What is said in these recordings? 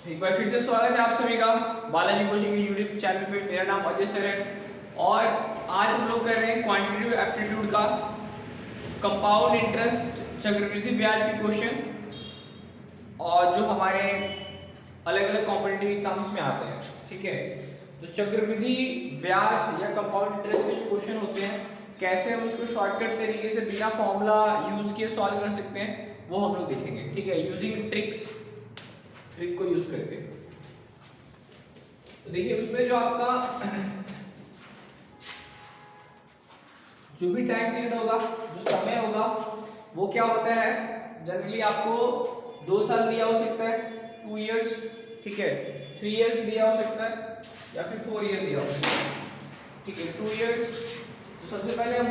एक बार फिर से स्वागत है आप सभी का बालाजी कोचिंग के यूट्यूब चैनल पे। मेरा नाम अजय सर है और आज हम लोग कर रहे हैं क्वांटिटेटिव एप्टीट्यूड का कंपाउंड इंटरेस्ट चक्रवृद्धि ब्याज के क्वेश्चन और जो हमारे अलग अलग कॉम्पिटिटिव एग्जाम्स में आते हैं। ठीक है, तो चक्रवृद्धि ब्याज या कंपाउंड इंटरेस्ट के जो क्वेश्चन होते हैं कैसे हम उसको शॉर्टकट तरीके से बिना फॉर्मूला यूज किए सॉल्व कर सकते हैं वो हम लोग देखेंगे। ठीक है, यूजिंग ट्रिक को यूज करके। तो देखिए उसमें जो आपका जो भी टाइम पीरियड होगा, जो समय होगा, वो क्या होता है, जनरली आपको 2 साल दिया हो सकता है, 2 इयर्स, ठीक है, 3 इयर्स दिया हो सकता है या फिर 4 ईयर दिया हो सकता है। ठीक है, 2 इयर्स। तो सबसे पहले हम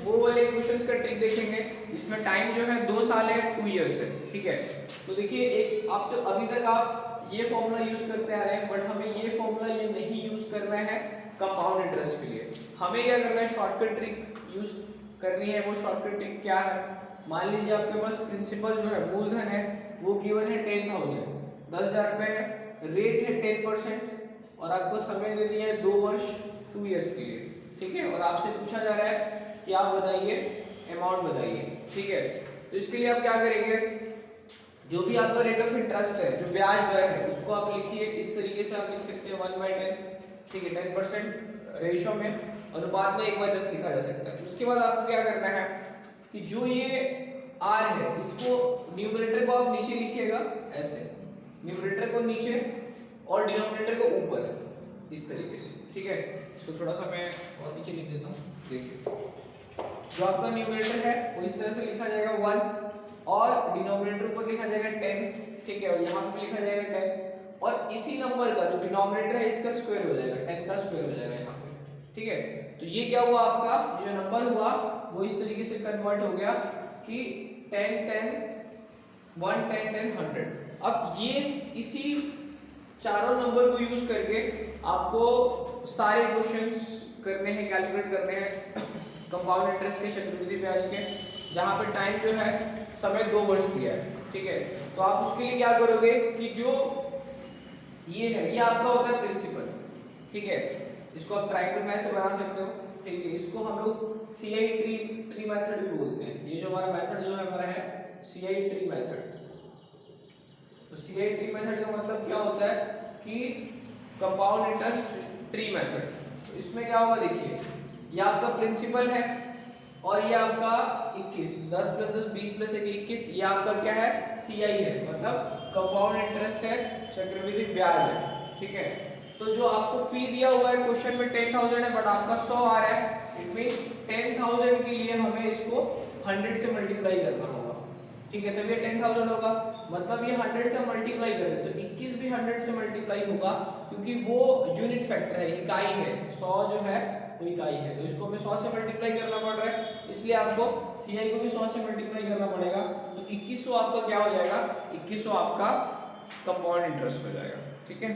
वो वाले क्वेश्चंस का ट्रिक देखेंगे जिसमें टाइम जो है 2 साल है, 2 इयर्स है। ठीक है, तो देखिए एक आप तो अभी तक आप ये फॉर्मूला यूज करते आ रहे हैं, बट हमें ये फॉर्मूला ये नहीं यूज करना है कंपाउंड इंटरेस्ट के लिए। हमें क्या करना है, शॉर्टकट ट्रिक यूज करनी है। वो शॉर्टकट ट्रिक क्या है, मान लीजिए आपके पास प्रिंसिपल जो है, मूलधन है, वो गिवन है 10,000, 10,000 रुपए है, रेट है 10% और आपको समय दे दिया है 2 वर्ष, 2 इयर्स के लिए। ठीक है, और आपसे पूछा जा रहा है कि आप बताइए अमाउंट बताइए। ठीक है, तो इसके लिए आप क्या करेंगे, जो भी आपका रेट ऑफ इंटरेस्ट है, जो ब्याज दर है, उसको आप लिखिए। इस तरीके से आप लिख सकते हैं 1/10। ठीक है, 10% रेशो में, अनुपात में 1/10 लिखा जा सकता है। उसके बाद आपको क्या करना है कि जो ये आर है, इसको न्यूमरेटर को आप नीचे लिखिएगा ऐसे, न्यूमरेटर को नीचे और डिनोमिनेटर को ऊपर, इस तरीके से। ठीक है, इसको थोड़ा सा मैं और नीचे लिख देता हूँ। देखिए जो आपका न्यूमरेटर है वो इस तरह से लिखा जाएगा 1 और डिनोमिनेटर ऊपर लिखा जाएगा 10। ठीक है, और यहाँ पे लिखा जाएगा 10 और इसी नंबर का जो डिनोमिनेटर है इसका स्क्वायर हो जाएगा, 10 का स्क्वायर हो जाएगा यहाँ पे। ठीक है, तो ये क्या हुआ, आपका जो नंबर हुआ वो इस तरीके से कन्वर्ट हो गया कि 10 10 1 10 10 100। अब ये इसी चारों नंबर को यूज करके आपको सारे क्वेश्चंस करने हैं, कैलकुलेट करने हैं कंपाउंड इंटरेस्ट के, चक्रवृद्धि ब्याज के, जहां पे टाइम जो है समय 2 वर्ष दिया है। ठीक है, तो आप उसके लिए क्या करोगे कि जो ये है, ये आपका होता है प्रिंसिपल। ठीक है, इसको आप ट्रायंगल में ऐसे बना सकते हो। ठीक है, इसको हम लोग CI ट्री मेथड भी बोलते हैं। ये जो हमारा मेथड जो है हमारा है CI ट्री मेथड। तो CI ट्री मेथड का मतलब क्या होता है कि कंपाउंड इंटरेस्ट ट्री मेथड। तो इसमें क्या होगा, देखिए ये आपका प्रिंसिपल है और ये आपका 21, 10 + 10 20 + 1 21, ये आपका क्या है, CI है, मतलब कंपाउंड इंटरेस्ट है, चक्रवृद्धि ब्याज है। ठीक है, तो जो आपको P दिया हुआ है क्वेश्चन में 10,000 है, बट आपका 100 आ रहा है, इट मींस 10,000 के लिए हमें इसको 100 से मल्टीप्लाई करना होगा। ठीक है, तब ये 10,000 होगा, मतलब ये 100 से मल्टीप्लाई कर रहे हैं, तो 21 भी 100 से मल्टीप्लाई होगा क्योंकि वो यूनिट फैक्टर है, इकाई है, 100 जो है वो इकाई है, तो इसको हमें 100 से मल्टीप्लाई करना पड़ रहा है, इसलिए आपको CI को भी 100 से मल्टीप्लाई करना पड़ेगा। तो 2100 आपका क्या हो जाएगा, 2100 आपका कंपाउंड इंटरेस्ट हो जाएगा। ठीक है,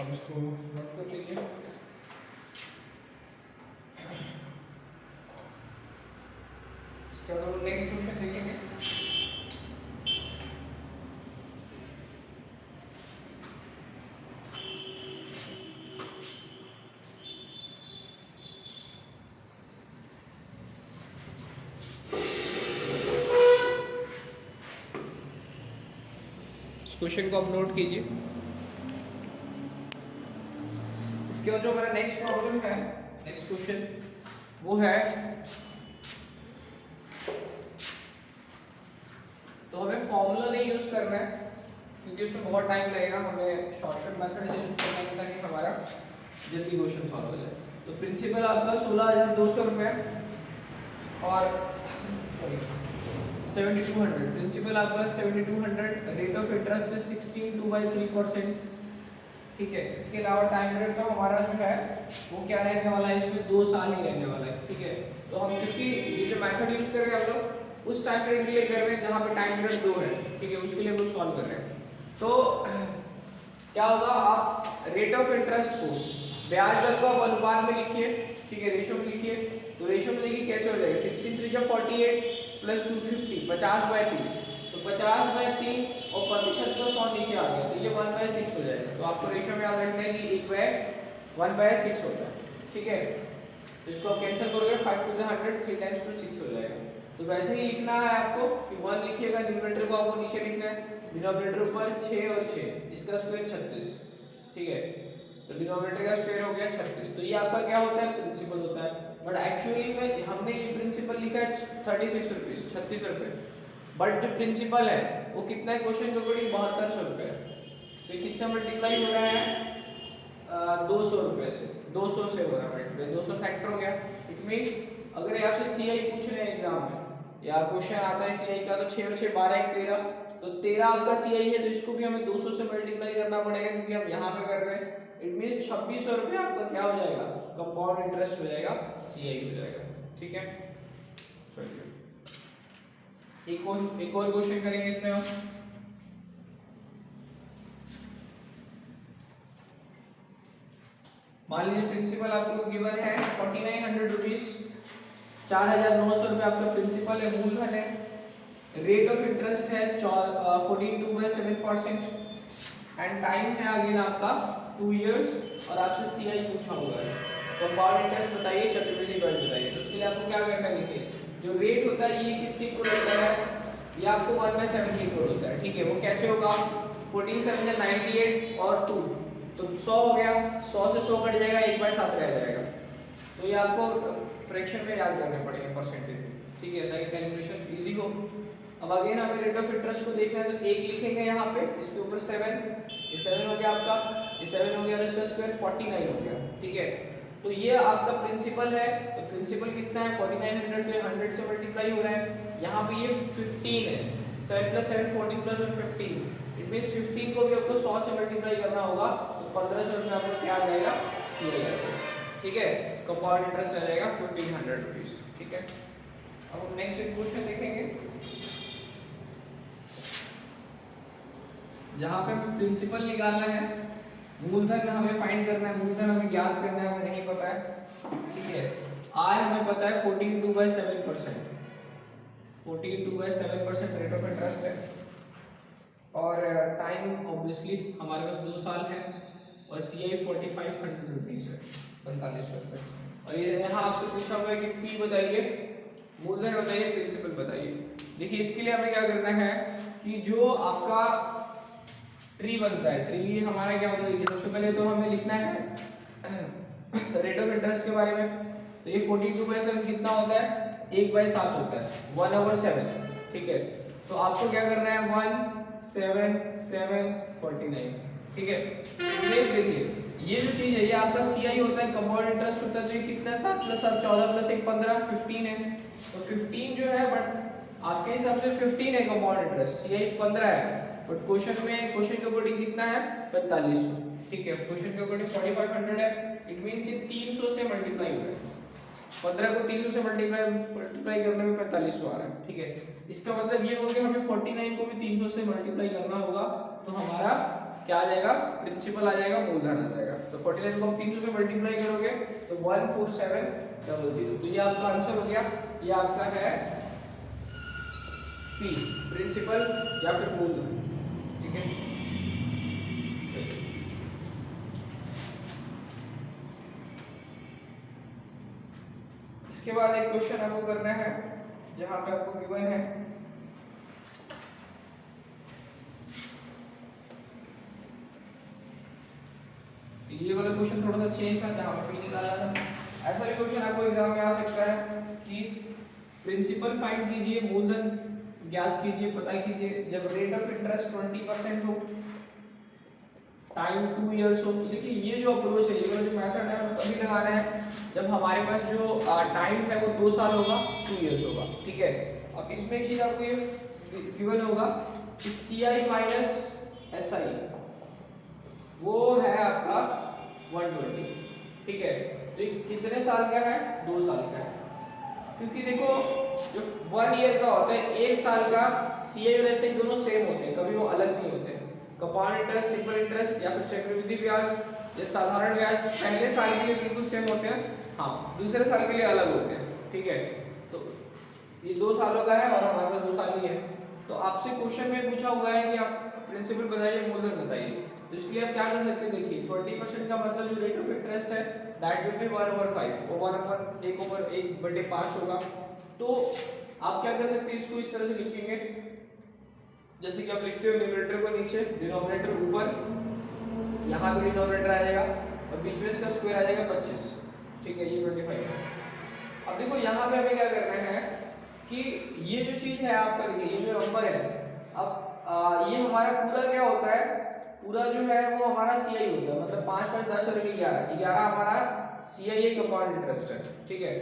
अब इसको नोट कर लीजिए। इसके बाद हम नेक्स्ट क्वेश्चन देखेंगे। क्वेश्चन को आप नोट कीजिए। इसके बाद जो हमारा नेक्स्ट प्रॉब्लम है, नेक्स्ट क्वेश्चन वो है, तो हमें फॉर्मूला नहीं यूज करना है क्योंकि उसमें बहुत टाइम लगेगा, हमें शॉर्टकट मेथड से यूज करना है ताकि हमारा जल्दी क्वेश्चन सॉल्व हो जाए। तो प्रिंसिपल आपका 16,200 रुपए और 7200, प्रिंसिपल आपका 7200, रेट ऑफ इंटरेस्ट है 16.2/3%। ठीक है, इसके अलावा टाइम पीरियड तो हमारा जो है वो क्या रहने वाला है, इसमें 2 साल ही रहने वाला है। ठीक है, तो हम क्योंकि ये जो मेथड यूज कर रहे हैं हम लोग उस टाइम पीरियड के लिए कर रहे हैं जहां पे टाइम पीरियड 2 है। ठीक है, उसके लिए हम लोग सॉल्व कर रहे हैं। तो क्या होगा, आप रेट ऑफ इंटरेस्ट को, ब्याज दर को आप अनुपात में लिखिए। ठीक है, रेशो में लिखिए। तो रेशो में लिखिए कैसे हो जाएगा, 16 × 3 = 48 + 250, 50/2। तो 50/3 और प्रतिशत तो 100 नीचे आ गया, तो ये 1/6 हो जाएगा। तो आपको रेशियो में याद रखना है कि 1/6 होता है, ठीक है। तो इसको आप कैंसिल करोगे, 5 to the 100 3 times to 6 हो जाएगा। तो वैसे ही लिखना है आपको कि 1 लिखिएगा, न्यूमरेटर को आपको नीचे लिखना है, डिनोमिनेटर ऊपर 6 और 6, इसका स्क्वायर 36, ठीक है। तो डिनोमिनेटर का स्क्वायर हो गया 36। तो ये आपका क्या होता है, प्रिंसिपल होता है। बट एक्चुअली में हमने ये प्रिंसिपल लिखा है 36 रुपीज, 36 रुपए, बट जो प्रिंसिपल है वो कितना है, क्वेश्चन के अकॉर्डिंग 7200 रुपए है। तो किससे मल्टीप्लाई हो रहा है, 200 रुपए से, 200 से हो रहा है मल्टीप्लाई, 200 फैक्टर हो गया। इट मींस अगर आपसे सीआई पूछ रहे हैं एग्जाम में या क्वेश्चन आता है सीआई का, तो 6 और 6 12 1 13, तो 13 आपका सीआई है, तो इसको भी हमें 200 से मल्टीप्लाई करना पड़ेगा क्योंकि हम यहाँ पे कर रहे हैं। इट मींस 2600 रुपए आपका क्या हो जाएगा, कंपाउंड इंटरेस्ट हो जाएगा, सीआई हो जाएगा, ठीक है। चलिए एक और क्वेश्चन करेंगे इसमें हम। मान लीजिए प्रिंसिपल आपको गिवन है 4900 रुपीज, 4900 रुपए आपका प्रिंसिपल है, मूलधन है। रेट ऑफ इंटरेस्ट है 14.2/7% एंड टाइम है अगेन आपका 2 इयर्स, और आपसे सीआई पूछा हुआ है, कंपाउंड इंटरेस्ट बताइए, चक्रवृद्धि ब्याज बताइए। तो उसके लिए आपको क्या करना है, देखिए जो रेट होता है ये किसके इक्वल होता है, ये आपको 1/7 के इक्वल होता है, ठीक है। वो कैसे होगा, 14 7 98 और 2, तो 100 हो गया, 100 से 100 कट जाएगा, 1/7 रह जाएगा। तो ये आपको फ्रैक्शन में याद करने पड़ेंगे, परसेंटेज में, ठीक है, ताकि कैलकुलेशन इजी हो। अब अगेन हमें रेट ऑफ इंटरेस्ट को देखना है, तो 1 लिखेंगे यहाँ पे, इसके ऊपर 7, ये 7 हो गया आपका, ये 7 हो गया और इसका स्क्वायर 49 हो गया, ठीक है। तो ये आपका प्रिंसिपल है, तो प्रिंसिपल कितना है 4900, तो 100 से मल्टीप्लाई हो रहा है। यहाँ पे ये 15 है, 7 + 7 14 + 1 15, इट मींस 15 को भी आपको 100 से मल्टीप्लाई करना होगा, तो 1500 रुपए आपको क्या आ जाएगा, सीआई आ जाएगा, ठीक है। कंपाउंड इंटरेस्ट आ जाएगा 1500 रुपीज, ठीक है। अब हम नेक्स्ट क्वेश्चन देखेंगे जहां पे हमें प्रिंसिपल निकालना है, मूलधन हमें फाइंड करना है, मूलधन हमें ज्ञात करना है, हमें नहीं पता है, ठीक है। आर हमें पता है 14.2/7%, 14.2/7% रेट ऑफ इंटरेस्ट है, और टाइम ऑब्वियसली हमारे पास 2 साल है, और सीआई 4500 रुपीज है, 4500 रुपए। और ये यहाँ आपसे पूछा हुआ है कि पी बताइए, मूलधन बताइए, प्रिंसिपल बताइए। देखिए इसके लिए हमें क्या करना है कि जो आपका ट्री बनता है, ट्री हमारा क्या होता है, देखिए सबसे पहले तो हमें लिखना है रेट ऑफ इंटरेस्ट के बारे में। तो ये 42/7 कितना होता है, 1/7 होता है, 1/7, ठीक है। तो आपको क्या करना है, 1 7 7 49, ठीक है। ये देखिए ये जो चीज है ये आपका सीआई होता है, कंपाउंड इंटरेस्ट होता है। तो ये कितना, 7 + 7 14 + 1 15, 15 है। तो 15 जो है, बट आपके हिसाब से 15 है कंपाउंड इंटरेस्ट, सीआई 15 है, बट क्वेश्चन के अकॉर्डिंग कितना है, 4500, ठीक है। क्वेश्चन के अकॉर्डिंग 4500 है, इट मींस ये 300 से मल्टीप्लाई हो रहा है, 15 को 300 से मल्टीप्लाई करने में 4500 आ रहा है, ठीक है। इसका मतलब ये होगा कि हमें 49 को भी 300 से मल्टीप्लाई करना होगा, तो हमारा क्या आ जाएगा, प्रिंसिपल आ जाएगा, मूलधन आ जाएगा। तो 49 को आप 300 से मल्टीप्लाई करोगे तो 14700, तो ये आपका आंसर हो गया। ये आपका है पी, प्रिंसिपल या फिर मूलधन, ठीक है। इसके बाद एक क्वेश्चन आपको करना है जहां पे आपको गिवन है ये वाला क्वेश्चन थोड़ा सा चेंज था, जहां पे निकाला था। ऐसा भी क्वेश्चन आपको एग्जाम में आ सकता है कि प्रिंसिपल फाइंड कीजिए, मूलधन ज्ञात कीजिए, पता कीजिए जब रेट ऑफ इंटरेस्ट 20% हो, टाइम 2 इयर्स हो। तो देखिए ये जो अप्रोच है, ये वाला जो मेथड है, हम तभी लगा रहे हैं जब हमारे पास जो टाइम है वो 2 साल होगा, 2 इयर्स होगा, ठीक है। अब इसमें एक चीज आपको ये गिवन होगा कि CI माइनस SI वो है आपका 120, ठीक है। तो ये कितने साल का है, 2 साल का है, क्योंकि देखो जो 1 ईयर का होता है, 1 साल का CI और SI दोनों सेम होते हैं, कभी वो अलग नहीं होते। कंपाउंड इंटरेस्ट, सिंपल इंटरेस्ट या फिर चक्रवृद्धि ब्याज या साधारण ब्याज पहले साल के लिए बिल्कुल सेम होते हैं, हाँ दूसरे साल के लिए अलग होते हैं, ठीक है। तो ये 2 सालों का है और हमारे पास 2 साल ही है, तो आपसे क्वेश्चन में पूछा हुआ है कि आप प्रिंसिपल बताइए, मूलधन बताइए, तो इसके लिए आप क्या कर सकते हैं, देखिए 20% का मतलब जो रेट ऑफ इंटरेस्ट है दैट विल बी 1/5, वो 1/1/5 होगा। तो आप क्या कर सकते हैं, इसको इस तरह से लिखेंगे जैसे कि आप लिखते हो न्यूमरेटर को नीचे, डिनोमिनेटर ऊपर, यहाँ पे डिनोमिनेटर आ जाएगा और बीच में इसका स्क्वायर आ जाएगा 25, ठीक है, ये 25 है। अब देखो यहाँ पे हमें क्या करना है कि ये जो चीज है आपका, देखिए ये जो नंबर है, अब ये हमारा पूरा क्या होता है, पूरा जो है वो हमारा सीआई होता है, मतलब 5 5 10 और 11 हमारा सीआई कंपाउंड इंटरेस्ट है, ठीक है।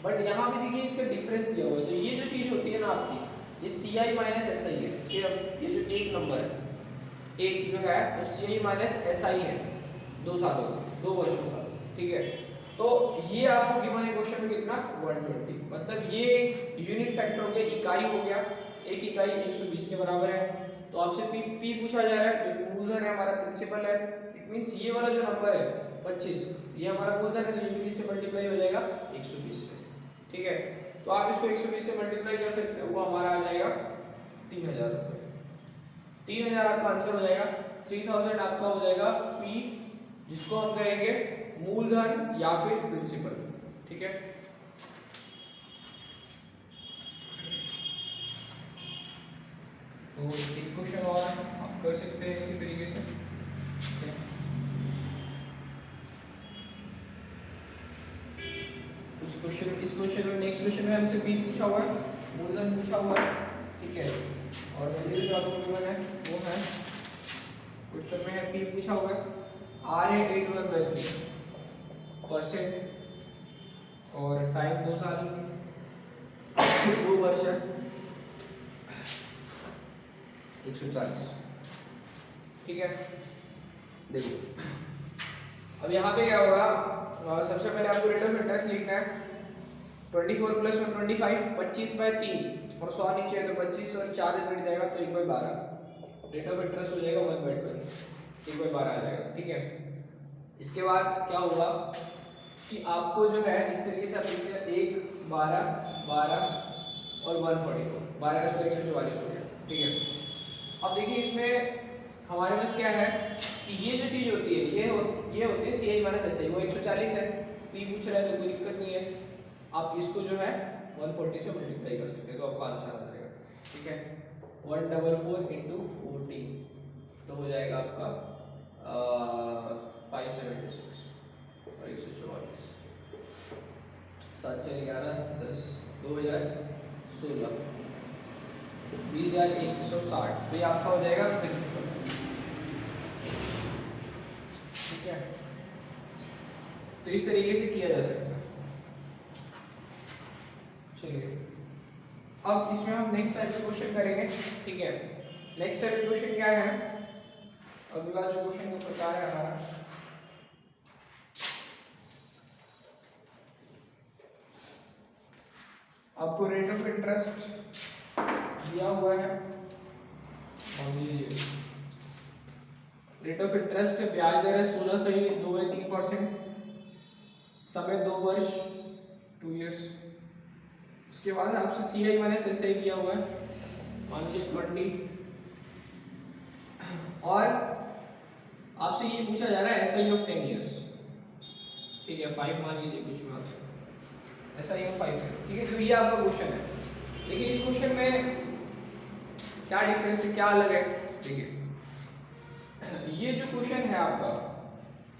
बट यहाँ पे देखिए इसका डिफरेंस दिया हुआ है, तो ये जो चीज होती है ना आपकी, ये सीआई माइनस एसआई है, सिर्फ ये जो एक नंबर है, एक जो है वो सीआई माइनस एसआई है 2 सालों का, 2 वर्षों का, ठीक है। तो ये आपको गिवन है क्वेश्चन में कितना 120, मतलब ये यूनिट फैक्टर हो गया, इकाई हो गया, एक इकाई 120 के बराबर है। तो आपसे पी पूछा जा रहा है, जो मूलधन है हमारा प्रिंसिपल है, इट मींस ये वाला जो नंबर है 25, ये हमारा मूलधन है, तो ये भी किससे मल्टीप्लाई हो जाएगा 120 से, ठीक है। तो आप इसको 120 से मल्टीप्लाई कर सकते हो, वो हमारा आ जाएगा 3000 रुपये, 3000 आपका आंसर हो जाएगा, 3000 आपका हो जाएगा पी, जिसको हम कहेंगे मूलधन या फिर प्रिंसिपल, ठीक है। तो एक क्वेश्चन और आप कर सकते हैं इसी तरीके से, इस क्वेश्चन में, नेक्स्ट क्वेश्चन में हमसे पी पूछा हुआ है, मूलधन पूछा हुआ है, ठीक है, और वैल्यू जो आपको गिवन है वो है, क्वेश्चन में है पी पूछा हुआ है, आर है 81% और टाइम 2 साल 2 वर्ष है 140, ठीक है। देखो अब यहाँ पे क्या होगा, सबसे पहले आपको रेट ऑफ इंटरेस्ट लिखना है, 24 + 125, 25/3 और 100 नीचे है, तो 25 और 4 मिट जाएगा, तो 1/12 रेट ऑफ इंटरेस्ट हो जाएगा, 1/12 1/12 आ जाएगा, ठीक है। इसके बाद क्या होगा कि आपको जो है इस तरीके से आप लिखते हैं 1 12 12 और 144, 12 का 144 हो गया, ठीक है। अब देखिए इसमें हमारे पास क्या है कि ये जो चीज होती है ये होती है सीआई माइनस एसआई, वो 140 है, पी पूछ रहा है तो कोई दिक्कत नहीं है, आप इसको जो है 140 से मल्टीप्लाई कर सकते हैं, तो आपका आंसर आ जाएगा, ठीक है। 144 × 40 तो हो जाएगा आपका 576 और 144, 7 4 11 10 2016 20,160, तो ये आपका हो जाएगा प्रिंसिपल, ठीक है। तो इस तरीके से किया जा सकता है। चलिए अब इसमें हम नेक्स्ट टाइप का क्वेश्चन करेंगे, ठीक है। नेक्स्ट टाइप का क्वेश्चन क्या है, अगला जो क्वेश्चन का प्रकार है हमारा, आपको रेट ऑफ इंटरेस्ट दिया हुआ है, रेट ऑफ इंटरेस्ट ब्याज दर है 16.23%, समय 2 वर्ष 2 इयर्स। उसके बाद आपसे सीआई माइनस एसआई दिया हुआ है, मान लीजिए 20, और आपसे ये पूछा जा रहा है एसआई ऑफ 10 इयर्स, ठीक है, 5 मान लीजिए कुछ हुआ, एसआई ऑफ 5 है, ठीक है। तो ये आपका क्वेश्चन है, देखिए इस क्वेश्चन में क्या डिफरेंस है, क्या अलग है, देखिए ये जो क्वेश्चन है आपका,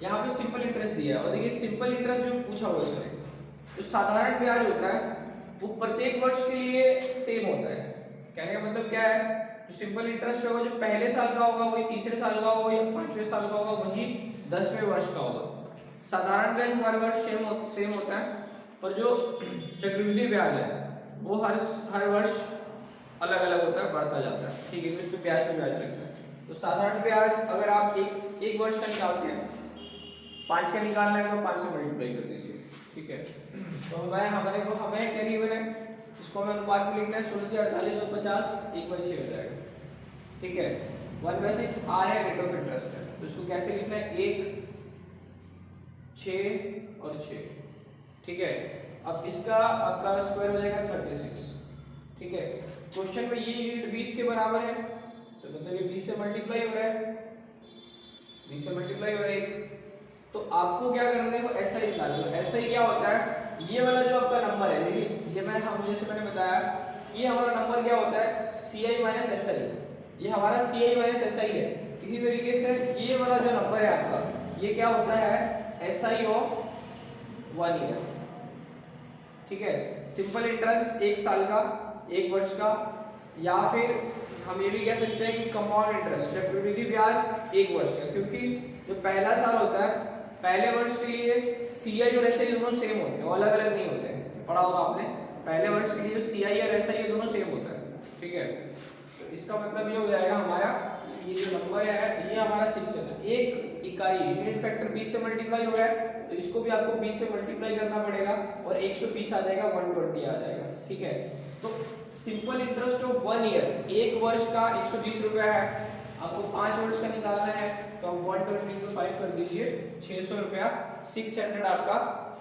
यहाँ पे सिंपल इंटरेस्ट दिया है, और देखिए सिंपल इंटरेस्ट जो पूछा हुआ है इसमें, जो साधारण ब्याज होता है वो प्रत्येक वर्ष के लिए सेम होता है। कहने का मतलब क्या है, जो सिंपल इंटरेस्ट होगा जो पहले साल का होगा वही तीसरे साल का होगा, या 5वें साल का होगा वही 10वें वर्ष का होगा। साधारण ब्याज हर वर्ष सेम होता है, पर जो चक्रवृद्धि ब्याज है वो हर वर्ष अलग अलग होता है, बढ़ता जाता है, ठीक है, तो इस पे ब्याज पे ब्याज लगता है। तो साधारण ब्याज अगर आप एक वर्ष का निकालते हैं, 5 का निकालना है तो 5 से मल्टीप्लाई कर दीजिए, ठीक है। तो हमें क्या गिवन है, इसको हमें अनुपात में लिखना है, 16 और 50 1/6 हो जाएगा, ठीक है। 1/6 आर है, रेट ऑफ इंटरेस्ट है, तो इसको कैसे लिखना है, 1 6 और 6, ठीक है। अब इसका आपका स्क्वायर हो जाएगा 36, ठीक है। क्वेश्चन में ये यूनिट 20 के बराबर है, तो मतलब ये 20 से मल्टीप्लाई हो रहा है, 20 से मल्टीप्लाई हो रहा है एक। तो आपको क्या करना है, वो ऐसा ही निकालना। ऐसा ही क्या होता है, ये वाला जो आपका नंबर है, देखिए ये जैसे मैंने बताया, ये हमारा नंबर क्या होता है, CI माइनस SI। ये हमारा CI माइनस SI है। इसी तरीके से ये वाला जो नंबर है आपका, ये क्या होता है, SI ऑफ 1 ईयर। ठीक है। सिंपल इंटरेस्ट 1 साल का, 1 वर्ष का, या फिर हम ये भी कह सकते हैं कि कंपाउंड इंटरेस्ट, चक्रवृद्धि ब्याज 1 वर्ष का, क्योंकि जो पहला साल होता है, पहले वर्ष के लिए CI और SI दोनों सेम होते हैं, वो अलग अलग नहीं होते हैं, पढ़ा होगा आपने। पहले वर्ष के लिए जो CI और SI ये दोनों सेम होता है। ठीक है। तो इसका मतलब ये हो जाएगा हमारा, ये जो नंबर है ये हमारा 6 है। एक इकाई यूनिट फैक्टर 20 से मल्टीप्लाई हो रहा है, तो इसको भी आपको 20 से मल्टीप्लाई करना पड़ेगा, और 120 आ जाएगा, 120 आ जाएगा। ठीक है। तो सिंपल इंटरेस्ट ऑफ 1 ईयर, 1 वर्ष का 120 रुपया है, आपको 5 वर्ष का निकालना है, तो आप 120 into 5 कर दीजिए, 600 रुपया, 600 आपका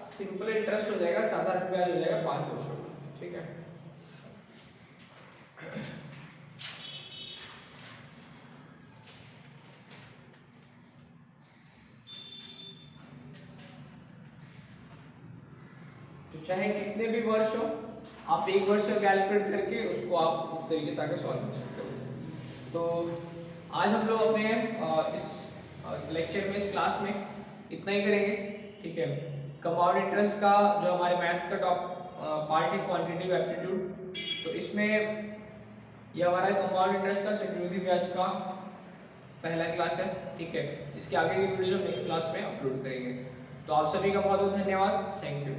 सिंपल इंटरेस्ट हो जाएगा, साधारण ब्याज हो जाएगा 5 वर्षों का। ठीक है। तो चाहे कितने भी वर्ष हो, आप 1 वर्ष का कैलकुलेट करके उसको आप उस तरीके से आगे सॉल्व कर सकते हो। तो आज हम लोग अपने इस लेक्चर में, इस क्लास में इतना ही करेंगे। ठीक है। कंपाउंड इंटरेस्ट का जो हमारे मैथ्स का टॉप पार्ट है, क्वांटिटेटिव एप्टीट्यूड, तो इसमें ये हमारा कंपाउंड इंटरेस्ट का, चक्रवृद्धि ब्याज का पहला क्लास है। ठीक है। इसके आगे की वीडियो नेक्स्ट क्लास में अपलोड करेंगे। तो आप सभी का बहुत बहुत धन्यवाद। Thank you.